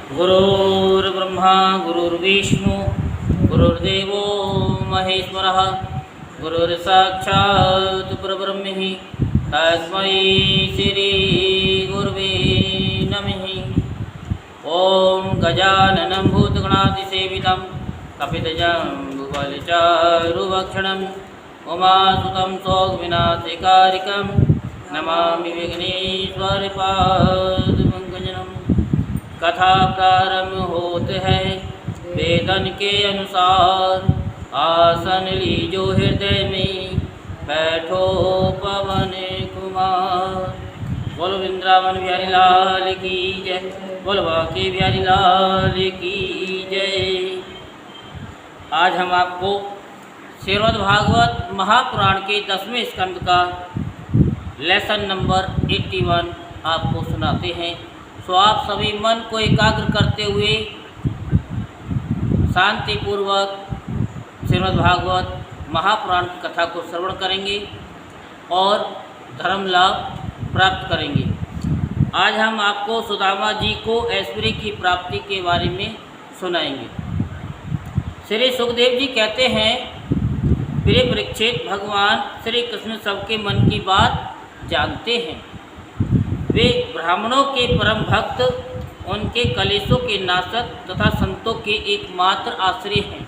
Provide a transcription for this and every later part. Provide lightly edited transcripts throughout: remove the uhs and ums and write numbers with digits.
गुरुर्ब्रह्मा गुरुर्विष्णु गुरुर्देवो महेश्वरः गुरुर्साक्षात् परब्रह्म तस्मै श्री गुरुवे नमः। ओम गजाननं भूतगणाधिसेवितं कपितजम्बुफलचारुभक्षणं उमासुतं शोकविनाशकारिकं नमामि विघ्नेश्वरपादपङ्कजम्। कथा प्रारंभ होते है वेदन के अनुसार, आसन लीजो हृदय में बैठो पवन कुमार। बोलो वृंदावन बिहारी लाल की जय, बोलो बांके बिहारी लाल की जय। आज हम आपको श्रीमद् भागवत महापुराण के 10वें स्कंद का लेसन नंबर 81 आपको सुनाते हैं। तो आप सभी मन को एकाग्र करते हुए शांतिपूर्वक श्रीमद् भागवत महापुराण की कथा को श्रवण करेंगे और धर्म लाभ प्राप्त करेंगे। आज हम आपको सुदामा जी को ऐश्वर्य की प्राप्ति के बारे में सुनाएंगे। श्री सुखदेव जी कहते हैं, प्रिय परीक्षित, भगवान श्री कृष्ण सबके मन की बात जानते हैं। वे ब्राह्मणों के परम भक्त, उनके कलेशों के नाशक तथा संतों के एकमात्र आश्रय हैं।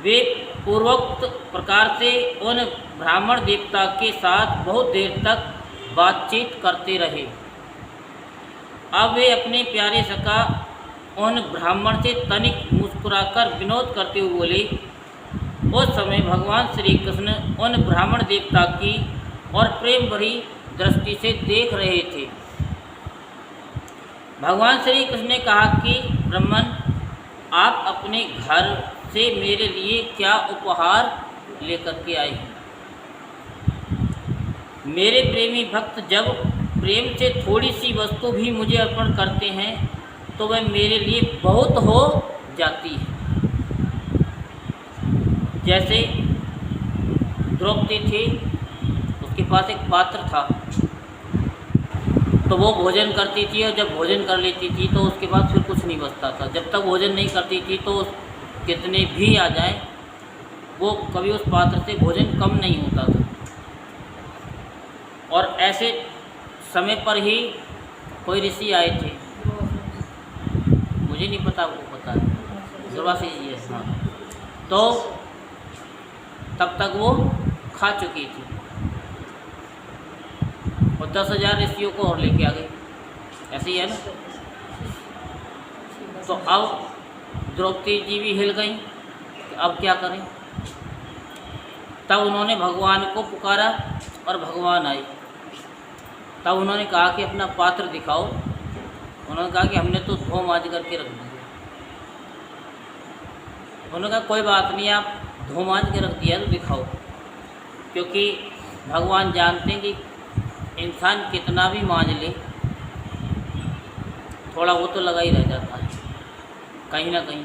वे पूर्वोक्त प्रकार से उन ब्राह्मण देवता के साथ बहुत देर तक बातचीत करते रहे। अब वे अपने प्यारे सखा उन ब्राह्मण से तनिक मुस्कुराकर विनोद करते हुए बोले। उस समय भगवान श्री कृष्ण उन ब्राह्मण देवता की और प्रेम भरी दृष्टि से देख रहे थे। भगवान श्री कृष्ण ने कहा कि ब्राह्मण, आप अपने घर से मेरे लिए क्या उपहार लेकर के आए हैं? मेरे प्रेमी भक्त जब प्रेम से थोड़ी सी वस्तु भी मुझे अर्पण करते हैं तो वह मेरे लिए बहुत हो जाती है। जैसे द्रौपदी थी, उसके पास एक पात्र था, तो वो भोजन करती थी और जब भोजन कर लेती थी तो उसके बाद फिर कुछ नहीं बचता था। जब तक भोजन नहीं करती थी तो कितने भी आ जाएं, वो कभी उस पात्र से भोजन कम नहीं होता था। और ऐसे समय पर ही कोई ऋषि आए थे, मुझे नहीं पता, वो पता है दुर्वासा जी है, हाँ। तो तब तक वो खा चुकी थी और 10,000 ऋषियों को और लेके आ गई। ऐसे ही है ना। तो अब द्रौपदी जी भी हिल गई, अब क्या करें। तब उन्होंने भगवान को पुकारा और भगवान आए। तब उन्होंने कहा कि अपना पात्र दिखाओ। उन्होंने कहा कि हमने तो धो मांज करके रख दिया। उन्होंने कहा कोई बात नहीं, आप धो मांज के रख दिया तो दिखाओ। क्योंकि भगवान जानते हैं कि इंसान कितना भी मांज ले, थोड़ा वो तो लगा ही रह जाता है कहीं ना कहीं।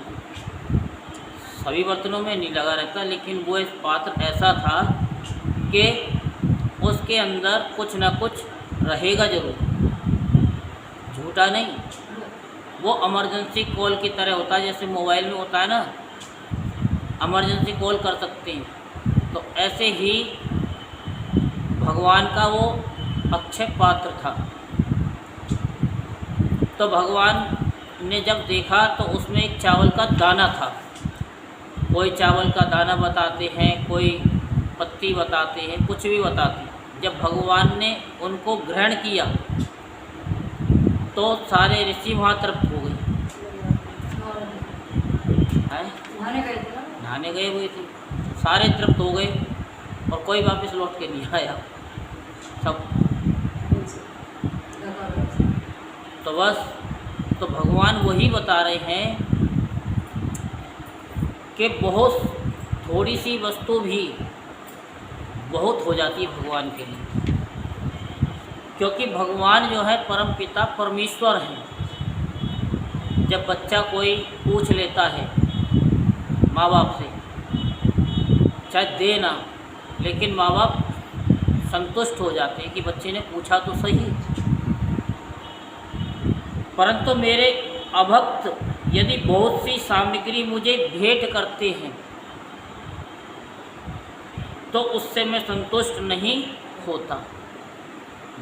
सभी बर्तनों में नहीं लगा रहता, लेकिन वो इस पात्र ऐसा था कि उसके अंदर कुछ ना कुछ रहेगा जरूर, झूठा नहीं। वो इमरजेंसी कॉल की तरह होता है, जैसे मोबाइल में होता है ना, इमरजेंसी कॉल कर सकते हैं। तो ऐसे ही भगवान का वो अक्षय पात्र था। तो भगवान ने जब देखा तो उसमें एक चावल का दाना था। कोई चावल का दाना बताते हैं, कोई पत्ती बताते हैं, कुछ भी बताते हैं। जब भगवान ने उनको ग्रहण किया तो सारे ऋषि वहाँ तृप्त हो गए। नहाने गए हुए थे, सारे तृप्त हो गए और कोई वापस लौट के नहीं आया सब। तो बस, तो भगवान वही बता रहे हैं कि बहुत थोड़ी सी वस्तु भी बहुत हो जाती है भगवान के लिए। क्योंकि भगवान जो है परम पिता परमेश्वर हैं। जब बच्चा कोई पूछ लेता है माँ बाप से, चाहे देना, लेकिन माँ बाप संतुष्ट हो जाते हैं कि बच्चे ने पूछा तो सही। परंतु मेरे अभक्त यदि बहुत सी सामग्री मुझे भेंट करते हैं तो उससे मैं संतुष्ट नहीं होता।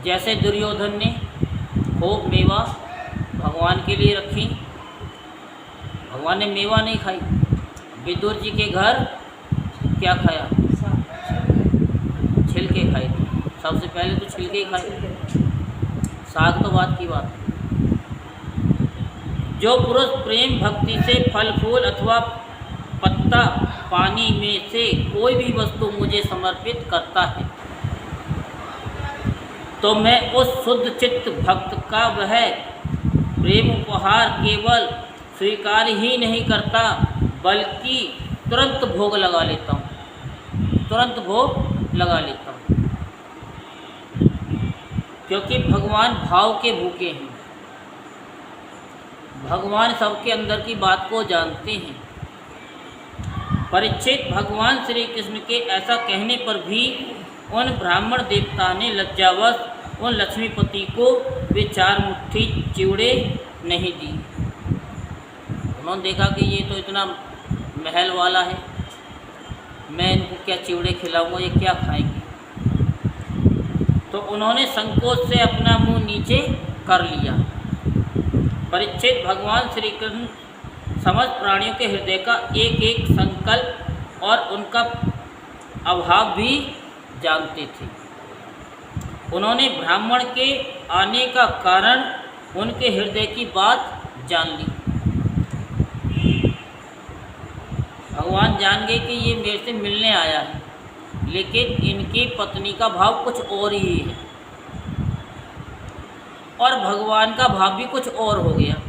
जैसे दुर्योधन ने खूब मेवा भगवान के लिए रखी, भगवान ने मेवा नहीं खाई। विदुर जी के घर क्या खाया? छिलके खाए थे, सबसे पहले तो छिलके ही खाए, साग तो बात की बात है। जो पुरुष प्रेम भक्ति से फल फूल अथवा पत्ता पानी में से कोई भी वस्तु मुझे समर्पित करता है तो मैं उस शुद्ध चित्त भक्त का वह प्रेम उपहार केवल स्वीकार ही नहीं करता बल्कि तुरंत भोग लगा लेता हूँ, तुरंत भोग लगा लेता हूँ। क्योंकि भगवान भाव के भूखे हैं, भगवान सबके अंदर की बात को जानते हैं। परीक्षित, भगवान श्री कृष्ण के ऐसा कहने पर भी उन ब्राह्मण देवता ने लज्जावश उन लक्ष्मीपति को वे 4 मुट्ठी चिवड़े नहीं दी। उन्होंने देखा कि ये तो इतना महल वाला है, मैं इनको क्या चिवड़े खिलाऊंगा, ये क्या खाएंगे। तो उन्होंने संकोच से अपना मुंह नीचे कर लिया। परीक्षित, भगवान श्री कृष्ण समस्त प्राणियों के हृदय का एक एक संकल्प और उनका अभाव भी जानते थे। उन्होंने ब्राह्मण के आने का कारण उनके हृदय की बात जान ली। भगवान जान गए कि ये मेरे से मिलने आया है, लेकिन इनकी पत्नी का भाव कुछ और ही है और भगवान का भाव भी कुछ और हो गया।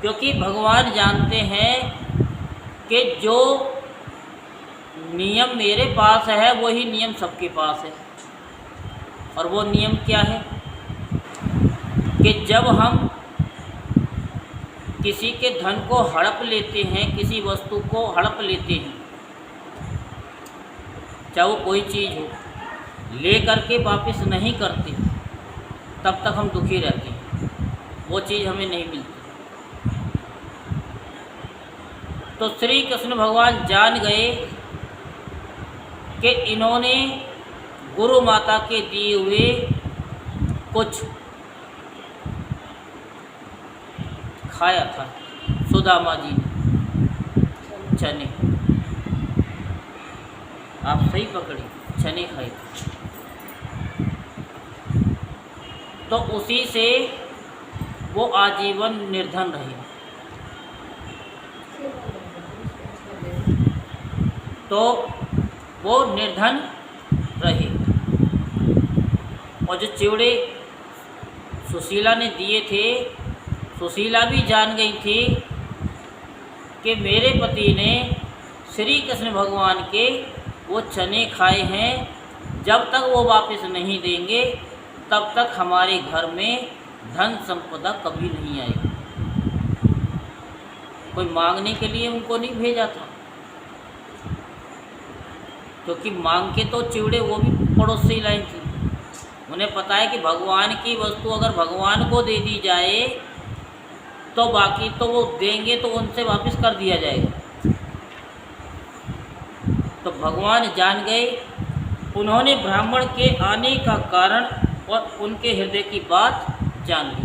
क्योंकि भगवान जानते हैं कि जो नियम मेरे पास है वही नियम सबके पास है। और वो नियम क्या है कि जब हम किसी के धन को हड़प लेते हैं, किसी वस्तु को हड़प लेते हैं, चाहे वो कोई चीज़ हो, ले करके वापस नहीं करते, तब तक हम दुखी रहते हैं, वो चीज़ हमें नहीं मिलती। तो श्री कृष्ण भगवान जान गए कि इन्होंने गुरु माता के दिए हुए कुछ खाया था, सुदामा जी ने चने, आप सही पकड़ी, चने खाए थे। तो उसी से वो आजीवन निर्धन रहे। तो वो निर्धन रहे। और जो चिवड़े सुशीला ने दिए थे, सुशीला भी जान गई थी कि मेरे पति ने श्री कृष्ण भगवान के वो चने खाए हैं, जब तक वो वापस नहीं देंगे तब तक हमारे घर में धन संपदा कभी नहीं आएगी। कोई मांगने के लिए उनको नहीं भेजा था, क्योंकि मांग के तो चिवड़े वो भी पड़ोस से ही लाई थी। उन्हें पता है कि भगवान की वस्तु अगर भगवान को दे दी जाए तो बाकी तो वो देंगे तो उनसे वापस कर दिया जाएगा। तो भगवान जान गए, उन्होंने ब्राह्मण के आने का कारण और उनके हृदय की बात जान ली।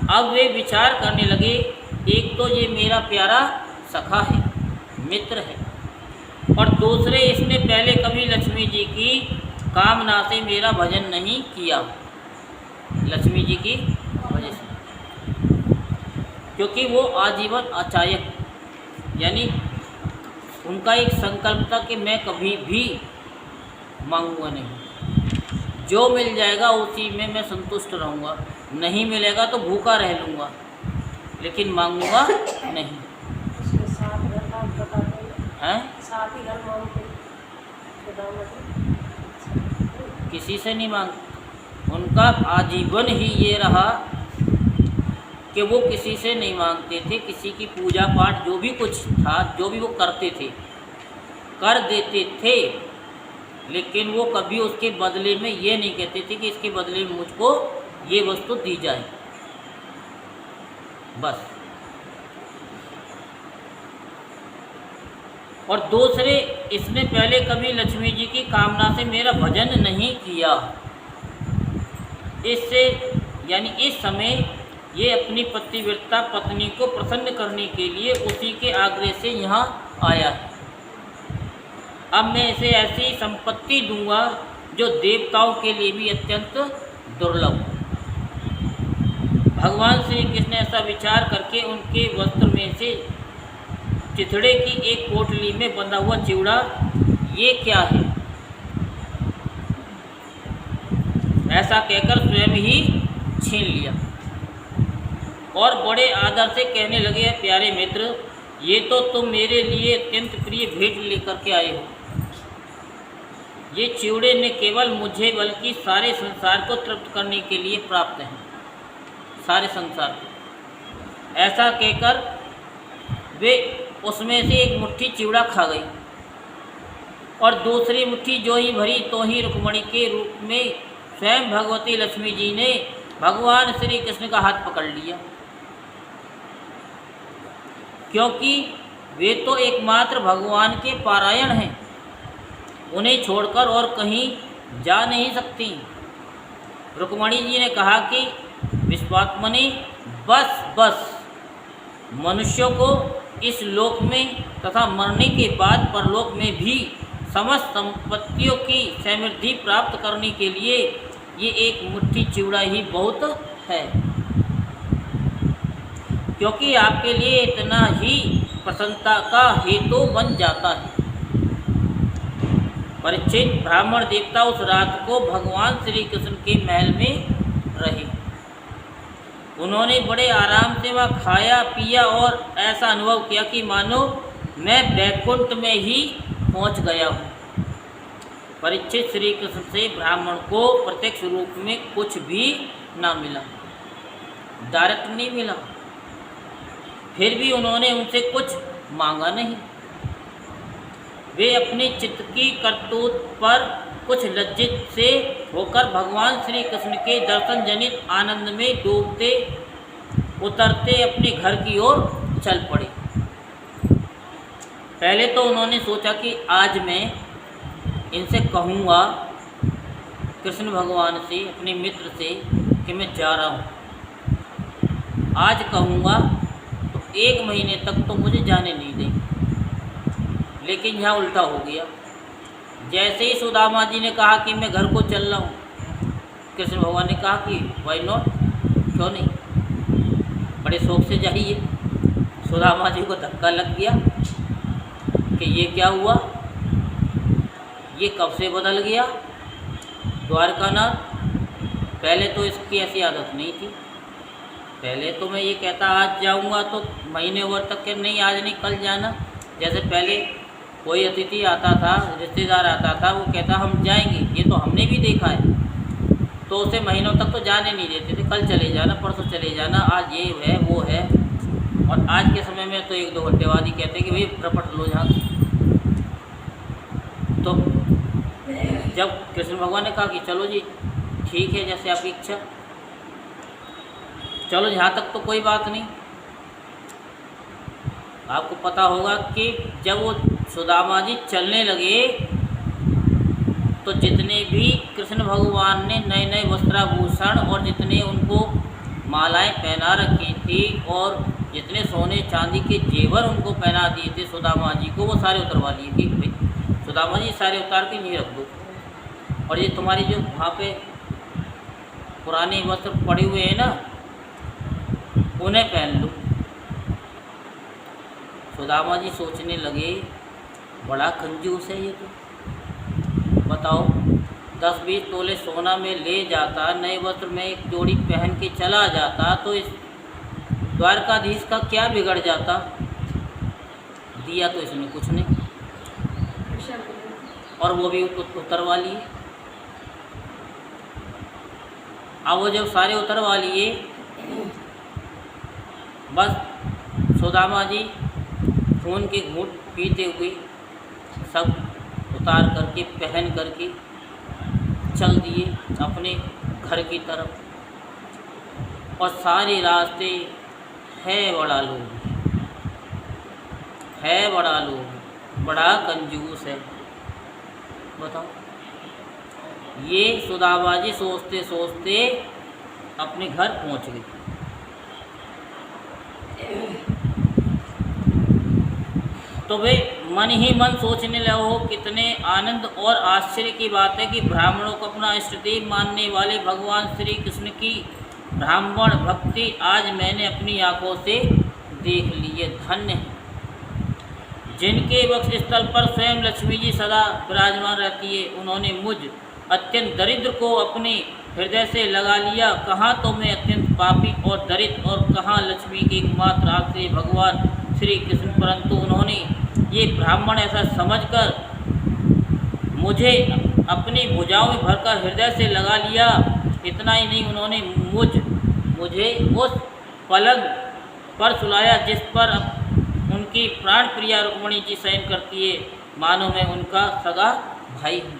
अब वे विचार करने लगे, एक तो ये मेरा प्यारा सखा है, मित्र है, और दूसरे इसने पहले कभी लक्ष्मी जी की कामना से मेरा भजन नहीं किया, लक्ष्मी जी की वजह से, क्योंकि वो आजीवन अचायक, यानी उनका एक संकल्प था कि मैं कभी भी मांगूंगा नहीं, जो मिल जाएगा उसी में मैं संतुष्ट रहूँगा, नहीं मिलेगा तो भूखा रह लूँगा, लेकिन मांगूंगा नहीं। हैं? किसी से नहीं मांग, उनका आजीवन ही ये रहा कि वो किसी से नहीं मांगते थे। किसी की पूजा पाठ जो भी कुछ था, जो भी वो करते थे, कर देते थे, लेकिन वो कभी उसके बदले में ये नहीं कहते थे कि इसके बदले में मुझको ये वस्तु दी जाए, बस। और दूसरे, इसने पहले कभी लक्ष्मी जी की कामना से मेरा भजन नहीं किया। इससे यानी इस समय ये अपनी पतिव्रता पत्नी को प्रसन्न करने के लिए उसी के आग्रह से यहाँ आया है। अब मैं इसे ऐसी संपत्ति दूंगा जो देवताओं के लिए भी अत्यंत दुर्लभ। भगवान श्री कृष्ण ने ऐसा विचार करके उनके वस्त्र में से चिथड़े की एक पोटली में बंधा हुआ चिवड़ा, ये क्या है, ऐसा कहकर स्वयं ही छीन लिया और बड़े आदर से कहने लगे, प्यारे मित्र, ये तो तुम मेरे लिए अत्यंत प्रिय भेंट लेकर के आए हो। ये चिवड़े न केवल मुझे बल्कि सारे संसार को तृप्त करने के लिए प्राप्त हैं, सारे संसार को। ऐसा कहकर वे उसमें से एक मुट्ठी चिवड़ा खा गई और दूसरी मुट्ठी जो ही भरी तो ही रुक्मणी के रूप में स्वयं भगवती लक्ष्मी जी ने भगवान श्री कृष्ण का हाथ पकड़ लिया, क्योंकि वे तो एकमात्र भगवान के पारायण हैं, उन्हें छोड़कर और कहीं जा नहीं सकती। रुक्मणी जी ने कहा कि विश्वात्मने, बस बस, मनुष्यों को इस लोक में तथा मरने के बाद परलोक में भी समस्त संपत्तियों की समृद्धि प्राप्त करने के लिए ये एक मुट्ठी चिवड़ा ही बहुत है, क्योंकि आपके लिए इतना ही प्रसन्नता का हेतु बन जाता है। परीक्षित, ब्राह्मण देवता उस रात को भगवान श्री कृष्ण के महल में रहे। उन्होंने बड़े आराम से वह खाया पिया और ऐसा अनुभव किया कि मानो मैं वैकुंठ में ही पहुंच गया हूँ। परीक्षित, श्री कृष्ण से ब्राह्मण को प्रत्यक्ष रूप में कुछ भी ना मिला, डायरेक्ट नहीं मिला, फिर भी उन्होंने उनसे कुछ मांगा नहीं। वे अपने चित्त की करतूत पर कुछ लज्जित से होकर भगवान श्री कृष्ण के दर्शन जनित आनंद में डूबते उतरते अपने घर की ओर चल पड़े। पहले तो उन्होंने सोचा कि आज मैं इनसे कहूँगा, कृष्ण भगवान से, अपने मित्र से, कि मैं जा रहा हूँ। आज कहूँगा तो 1 महीने तक तो मुझे जाने नहीं देंगे, लेकिन यहाँ उल्टा हो गया। जैसे ही सुदामा जी ने कहा कि मैं घर को चल रहा हूँ, कृष्ण भगवान ने कहा कि वाई नॉट, क्यों नहीं, बड़े शौक से जाइए। सुदामा जी को धक्का लग गया कि ये क्या हुआ, ये कब से बदल गया द्वारकानाथ। पहले तो इसकी ऐसी आदत नहीं थी। पहले तो मैं ये कहता आज जाऊँगा तो महीने भर तक के नहीं, आज नहीं कल जाना। जैसे पहले कोई अतिथि आता था, रिश्तेदार आता था, वो कहता हम जाएंगे, ये तो हमने भी देखा है, तो उसे महीनों तक तो जाने नहीं देते थे, कल चले जाना, परसों चले जाना, आज ये है वो है। और आज के समय में तो 1-2 घंटे बाद ही कहते हैं कि भाई रपट लो यहाँ। तो जब कृष्ण भगवान ने कहा कि चलो जी ठीक है, जैसे आपकी इच्छा, चलो यहाँ तक तो कोई बात नहीं। आपको पता होगा कि जब वो सुदामा जी चलने लगे तो जितने भी कृष्ण भगवान ने नए नए वस्त्राभूषण और जितने उनको मालाएं पहना रखी थी और जितने सोने चांदी के जेवर उनको पहना दिए थे सुदामा जी को, वो सारे उतरवा लिए कि भाई सुदामा जी सारे उतार के नहीं रख दो, और ये तुम्हारी जो वहाँ पे पुराने वस्त्र पड़े हुए हैं ना, उन्हें पहन लो। सुदामा जी सोचने लगे, बड़ा कंजूस है ये तो, बताओ 10-20 तोले सोना में ले जाता, नए वस्त्र में एक जोड़ी पहन के चला जाता, तो इस द्वारकाधीश का क्या बिगड़ जाता। दिया तो इसने कुछ नहीं, और वो भी उतरवा लिए। अब वो जब सारे उतरवा लिए, बस सुदामा जी खून के घूंट पीते हुए सब उतार करके पहन करके चल दिए अपने घर की तरफ। और सारे रास्ते है बड़ा लोभी, है बड़ा लोभी, बड़ा कंजूस है। बताओ, ये सुदामा जी सोचते सोचते अपने घर पहुंच गए। तो वे मन ही मन सोचने लगो, कितने आनंद और आश्चर्य की बात है कि ब्राह्मणों को अपना इष्टदेव मानने वाले भगवान श्री कृष्ण की ब्राह्मण भक्ति आज मैंने अपनी आंखों से देख ली है। धन्य है जिनके वक्ष स्थल पर स्वयं लक्ष्मी जी सदा विराजमान रहती है। उन्होंने मुझ अत्यंत दरिद्र को अपने हृदय से लगा लिया। कहाँ तो मैं अत्यंत पापी और दरिद्र, और कहाँ लक्ष्मी के एकमात्र आश्रय भगवान श्री कृष्ण, परंतु उन्होंने ये ब्राह्मण ऐसा समझकर मुझे अपनी भुजाओं में भरकर हृदय से लगा लिया। इतना ही नहीं, उन्होंने मुझे उस पलंग पर सुलाया जिस पर उनकी प्राण प्रिया रुक्मिणी जी शयन करती है, मानो मैं उनका सगा भाई हूँ।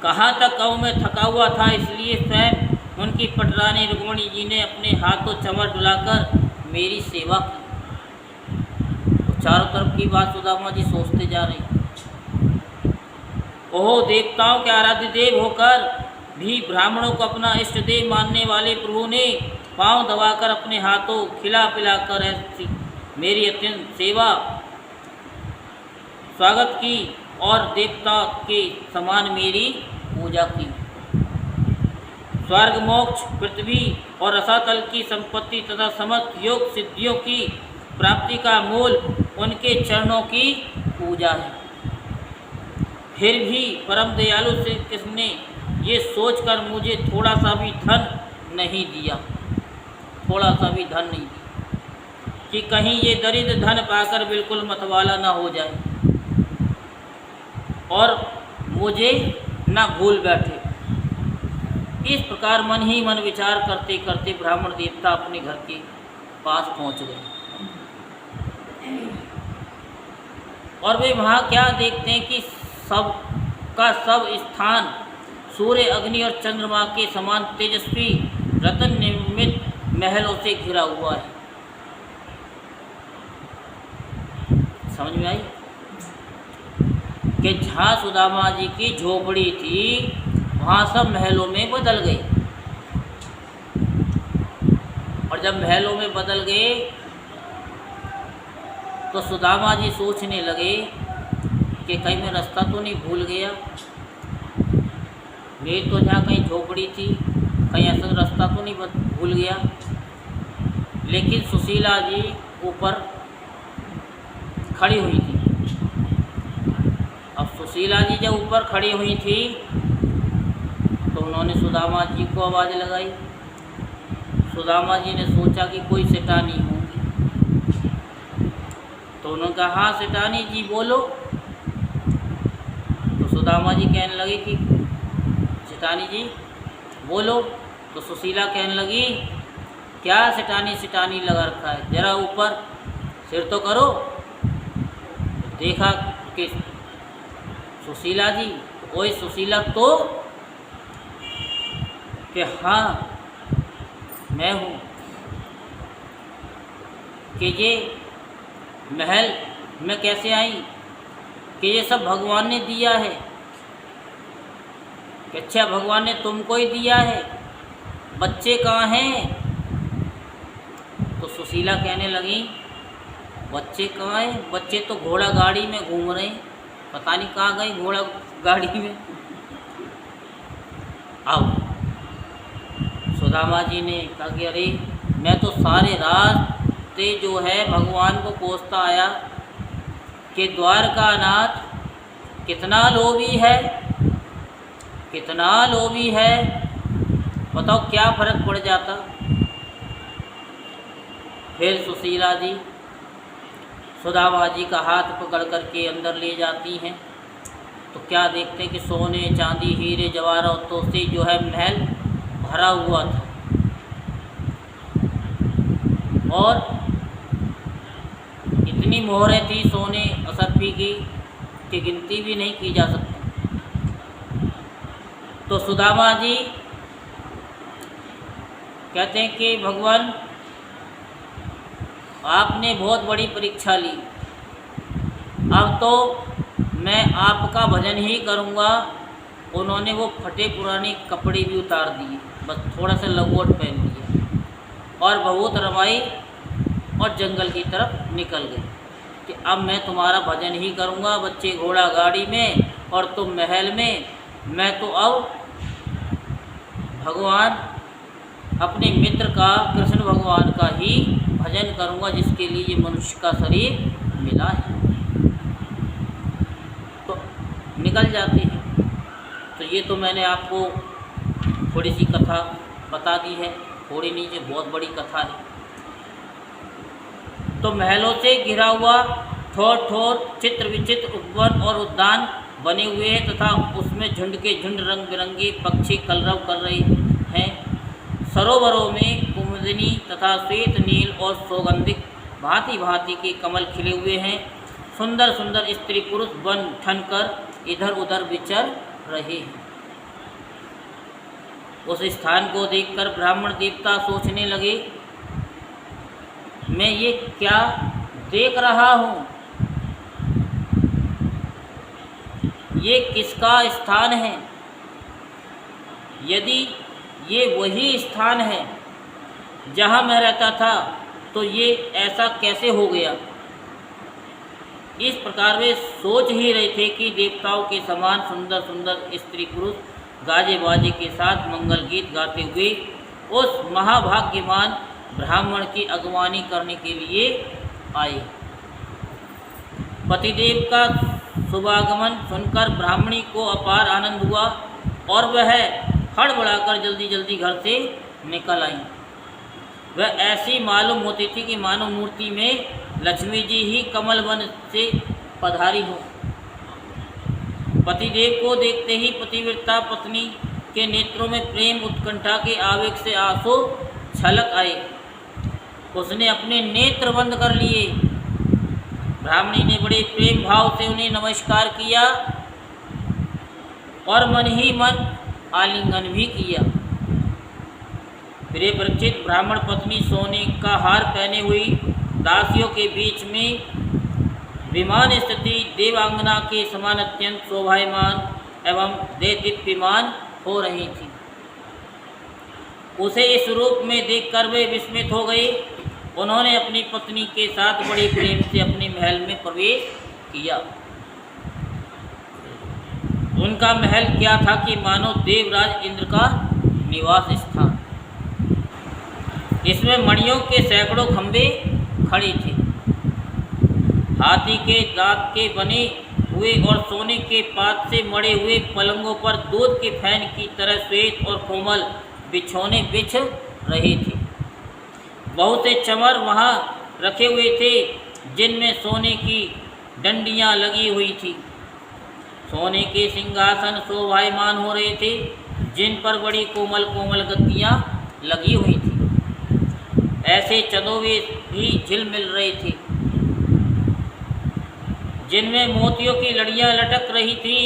कहाँ तक कहूँ, मैं थका हुआ था, इसलिए स्वयं उनकी पटरानी रुक्मिणी जी ने अपने हाथों चमर डुलाकर मेरी सेवा की। तो चारों तरफ की बात सुदामा जी सोचते जा रहे। ओह, देवताओं के आराध्य देव होकर भी ब्राह्मणों को अपना इष्ट देव मानने वाले प्रभु ने पांव दबाकर अपने हाथों खिला पिलाकर ऐसी मेरी अत्यंत सेवा स्वागत की और देवता के समान मेरी पूजा की। स्वर्ग, मोक्ष, पृथ्वी और रसातल की संपत्ति तथा समस्त योग सिद्धियों की प्राप्ति का मूल उनके चरणों की पूजा है। फिर भी परम दयालु श्री कृष्ण ने ये सोचकर मुझे थोड़ा सा भी धन नहीं दिया, थोड़ा सा भी धन नहीं दिया कि कहीं ये दरिद्र धन पाकर बिल्कुल मतवाला ना हो जाए और मुझे ना भूल बैठे। इस प्रकार मन ही मन विचार करते करते ब्राह्मण देवता अपने घर के पास पहुंच गए। और वे वहाँ क्या देखते हैं कि सब का सब स्थान सूर्य, अग्नि और चंद्रमा के समान तेजस्वी रत्न निर्मित महलों से घिरा हुआ है। समझ में आई कि जहाँ सुदामा जी की झोपड़ी थी वहाँ सब महलों में बदल गए। और जब महलों में बदल गए तो सुदामा जी सोचने लगे कि कहीं मैं रास्ता तो नहीं भूल गया, मेरी तो जहाँ कहीं झोपड़ी थी कहीं ऐसा रास्ता तो नहीं भूल गया। लेकिन सुशीला जी ऊपर खड़ी हुई थी। अब सुशीला जी जब ऊपर खड़ी हुई थी तो उन्होंने सुदामा जी को आवाज़ लगाई। सुदामा जी ने सोचा कि कोई सेठानी होगी, तो उन्होंने कहा हाँ सेठानी जी बोलो। तो सुदामा जी कहने लगे कि सेठानी जी बोलो। तो सुशीला कहने लगी क्या सेठानी सेठानी लगा रखा है, जरा ऊपर सिर तो करो। देखा कि सुशीला जी, कोई सुशीला तो कि हाँ मैं हूँ, कि ये महल में कैसे आई, कि ये सब भगवान ने दिया है। कि अच्छा भगवान ने तुमको ही दिया है, बच्चे कहाँ हैं। तो सुशीला कहने लगी बच्चे कहाँ हैं, बच्चे तो घोड़ा गाड़ी में घूम रहे हैं, पता नहीं कहाँ गए घोड़ा गाड़ी में। आओ सुदामा जी ने कहा कि अरे मैं तो सारे रास्ते जो है भगवान को कोसता आया कि द्वारकानाथ कितना लोभी है, कितना लोभी है, बताओ क्या फर्क पड़ जाता। फिर सुशीला जी सुदामा जी का हाथ पकड़ करके अंदर ले जाती हैं तो क्या देखते हैं कि सोने चांदी हीरे जवाहरातों से जो है महल भरा हुआ था और इतनी मोहरें थी सोने असरफी की कि गिनती भी नहीं की जा सकती। तो सुदामा जी कहते हैं कि भगवान आपने बहुत बड़ी परीक्षा ली, अब तो मैं आपका भजन ही करूँगा। उन्होंने वो फटे पुराने कपड़े भी उतार दिए, बस थोड़ा सा लंगोट पहन लिया और बहुत रमाई और जंगल की तरफ निकल गए कि अब मैं तुम्हारा भजन ही करूँगा। बच्चे घोड़ा गाड़ी में और तुम महल में, मैं तो अब भगवान अपने मित्र का, कृष्ण भगवान का ही भजन करूँगा, जिसके लिए ये मनुष्य का शरीर मिला है। तो निकल जाते हैं। तो ये तो मैंने आपको थोड़ी सी कथा बता दी है, थोड़ी नहीं, ये बहुत बड़ी कथा है। तो महलों से घिरा हुआ ठोर ठोर चित्र विचित्र उपवन और उद्यान बने हुए हैं तथा उसमें झुंड के झुंड रंग बिरंगे पक्षी कलरव कर रहे हैं। सरोवरों में कुमुदिनी तथा श्वेत नील और सौगंधिक भांति भांति के कमल खिले हुए हैं। सुंदर सुंदर स्त्री पुरुष बन ठन कर इधर उधर विचर रहे हैं। उस स्थान को देखकर ब्राह्मण देवता सोचने लगे, मैं ये क्या देख रहा हूँ, ये किसका स्थान है? यदि ये वही स्थान है जहाँ मैं रहता था तो ये ऐसा कैसे हो गया? इस प्रकार वे सोच ही रहे थे कि देवताओं के समान सुंदर सुंदर स्त्री पुरुष गाजे बाजे के साथ मंगल गीत गाते हुए उस महाभाग्यवान ब्राह्मण की अगवानी करने के लिए आए। पतिदेव का शुभागमन सुनकर ब्राह्मणी को अपार आनंद हुआ और वह हड़बड़ाकर जल्दी जल्दी घर से निकल आई। वह ऐसी मालूम होती थी कि मानव मूर्ति में लक्ष्मी जी ही कमल वन से पधारी हो। पतिदेव को देखते ही पतिव्रता पत्नी के नेत्रों में प्रेम उत्कंठा के आवेग से आंसू छलक आए। उसने अपने नेत्र बंद कर लिए। ब्राह्मणी ने बड़े प्रेम भाव से उन्हें नमस्कार किया और मन ही मन आलिंगन भी किया। प्रिय परिचित ब्राह्मण पत्नी सोने का हार पहने हुई दासियों के बीच में विमान स्थिति देवांगना के समान अत्यंत शोभायमान एवं देदीप्यमान हो रही थी। उसे इस रूप में देखकर वे विस्मित हो गए। उन्होंने अपनी पत्नी के साथ बड़े प्रेम से अपने महल में प्रवेश किया। उनका महल क्या था कि मानो देवराज इंद्र का निवास स्थान। इसमें मणियों के सैकड़ों खंभे खड़े थे। हाथी के दांत के बने हुए और सोने के पात से मढ़े हुए पलंगों पर दूध के फैन की तरह श्वेत और कोमल बिछौने बिछ रहे थे। बहुत से चमर वहाँ रखे हुए थे जिनमें सोने की डंडियाँ लगी हुई थी। सोने के सिंहासन शोभायमान हो रहे थे जिन पर बड़ी कोमल कोमल गद्दियाँ लगी हुई थी। ऐसे चंदोवे भी झिलमिल रहे थे जिनमें मोतियों की लड़ियाँ लटक रही थी।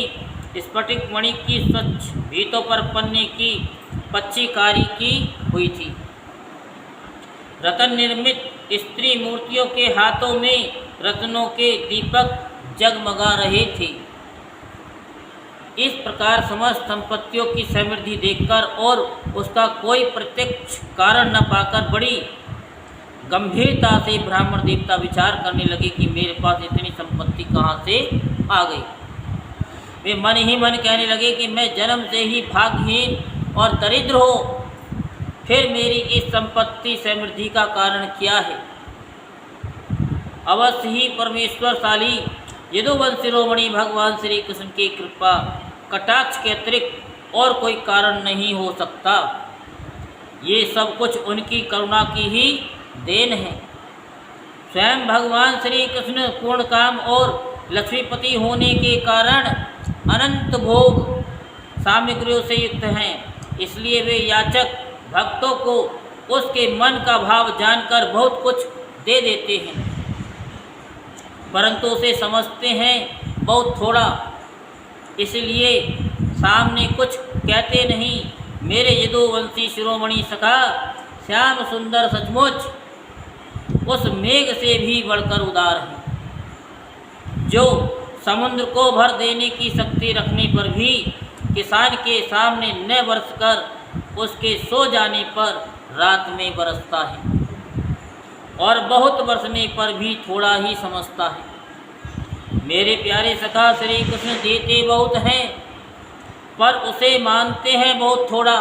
स्फटिक मणि की स्वच्छ भीतों पर पन्ने की पच्चीकारी की हुई थी। रत्न निर्मित स्त्री मूर्तियों के हाथों में रत्नों के दीपक जगमगा रहे थे। इस प्रकार समस्त संपत्तियों की समृद्धि देखकर और उसका कोई प्रत्यक्ष कारण न पाकर बड़ी गंभीरता से ब्राह्मण देवता विचार करने लगे कि मेरे पास इतनी संपत्ति कहाँ से आ गई। वे मन ही मन कहने लगे कि मैं जन्म से ही भाग्यहीन और दरिद्र हो, फिर मेरी इस संपत्ति समृद्धि का कारण क्या है? अवश्य ही परमेश्वरशाली यदुवंश शिरोमणि भगवान श्री कृष्ण की कृपा कटाक्ष के अतिरिक्त और कोई कारण नहीं हो सकता। ये सब कुछ उनकी करुणा की ही देन है। स्वयं भगवान श्री कृष्ण पूर्ण काम और लक्ष्मीपति होने के कारण अनंत भोग सामग्रियों से युक्त हैं। इसलिए वे याचक भक्तों को उसके मन का भाव जानकर बहुत कुछ दे देते हैं, परंतु उसे समझते हैं बहुत थोड़ा, इसलिए सामने कुछ कहते नहीं। मेरे यदुवंशी शिरोमणि सखा, श्याम सुंदर सचमुच उस मेघ से भी बढ़कर उदार है, जो समुद्र को भर देने की शक्ति रखने पर भी किसान के सामने न बरसकर उसके सो जाने पर रात में बरसता है, और बहुत बरसने पर भी थोड़ा ही समझता है। मेरे प्यारे सखा श्री कृष्ण देते बहुत हैं, पर उसे मानते हैं बहुत थोड़ा,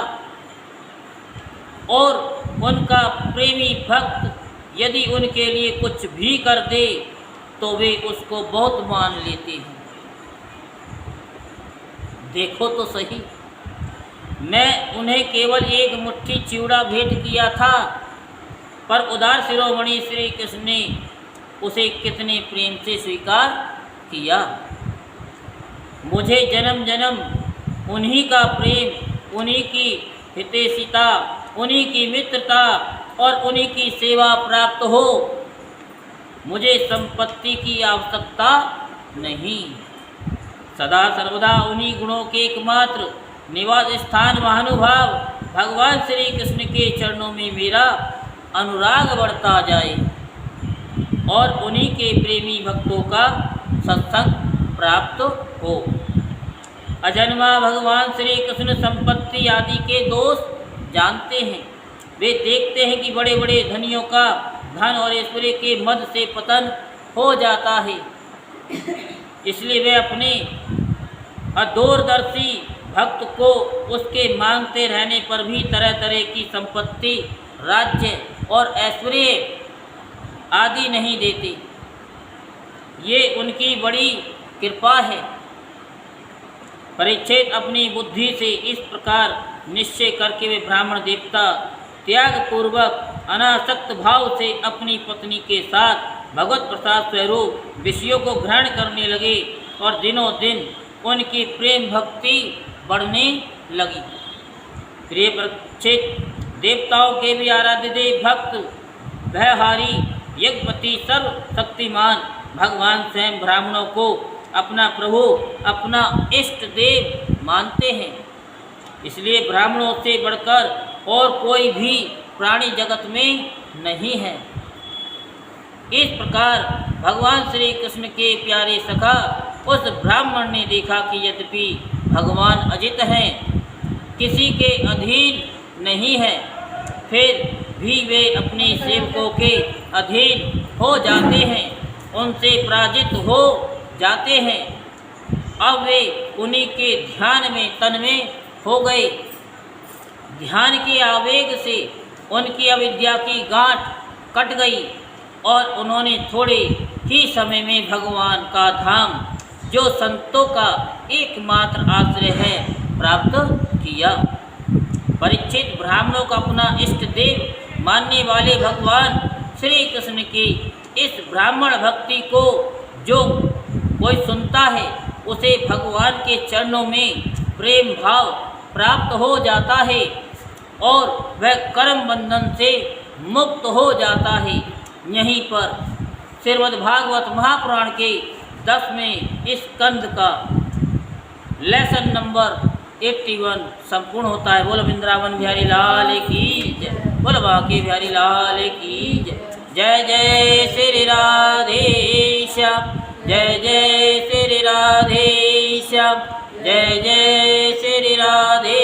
और उनका प्रेमी भक्त यदि उनके लिए कुछ भी कर दे तो वे उसको बहुत मान लेते हैं। देखो तो सही, मैं उन्हें केवल एक मुट्ठी चिवड़ा भेंट किया था, पर उदार शिरोमणि श्री कृष्ण ने उसे कितने प्रेम से स्वीकार किया। मुझे जन्म जन्म उन्हीं का प्रेम, उन्हीं की हितैषिता, उन्हीं की मित्रता और उन्हीं की सेवा प्राप्त हो। मुझे संपत्ति की आवश्यकता नहीं। सदा सर्वदा उन्हीं गुणों के एकमात्र निवास स्थान महानुभाव भगवान श्री कृष्ण के चरणों में मेरा अनुराग बढ़ता जाए, और उन्हीं के प्रेमी भक्तों का सत्संग प्राप्त हो। अजन्मा भगवान श्री कृष्ण संपत्ति आदि के दोष जानते हैं। वे देखते हैं कि बड़े बड़े धनियों का धन और ऐश्वर्य के मद से पतन हो जाता है, इसलिए वे अपने अदूरदर्शी भक्त को उसके मांगते रहने पर भी तरह तरह की संपत्ति, राज्य और ऐश्वर्य आदि नहीं देते। ये उनकी बड़ी कृपा है। परीक्षित अपनी बुद्धि से इस प्रकार निश्चय करके वे ब्राह्मण देवता त्याग पूर्वक अनासक्त भाव से अपनी पत्नी के साथ भगवत प्रसाद स्वरूप विषयों को ग्रहण करने लगे, और दिनों दिन उनकी प्रेम भक्ति बढ़ने लगी। प्रिय परीक्षित, देवताओं के भी आराध्य देव भक्त भयहारी यज्ञपति सर्वशक्तिमान भगवान स्वयं ब्राह्मणों को अपना प्रभु, अपना इष्ट देव मानते हैं। इसलिए ब्राह्मणों से बढ़कर और कोई भी प्राणी जगत में नहीं है। इस प्रकार भगवान श्री कृष्ण के प्यारे सखा उस ब्राह्मण ने देखा कि यद्यपि भगवान अजित हैं, किसी के अधीन नहीं है, फिर भी वे अपने सेवकों के अधीन हो जाते हैं, उनसे पराजित हो जाते हैं। अब वे उन्हीं के ध्यान में तन में हो गए। ध्यान के आवेग से उनकी अविद्या की गांठ कट गई, और उन्होंने थोड़े ही समय में भगवान का धाम, जो संतों का एकमात्र आश्रय है, प्राप्त किया। परीक्षित, ब्राह्मणों का अपना इष्ट देव मानने वाले भगवान श्री कृष्ण की इस ब्राह्मण भक्ति को जो कोई सुनता है, उसे भगवान के चरणों में प्रेम भाव प्राप्त हो जाता है, और वह कर्म बंधन से मुक्त हो जाता है। यहीं पर श्रीमद्भागवत महापुराण के 10वें स्कंद का लेसन नंबर 81 संपूर्ण होता है। बोल वृंदावन बिहारी लाल की जय, बोल बांके बिहारी लाल की जय। जय जय श्री राधेश्याम, जय जय श्री राधेश्याम, जय जय श्री राधे।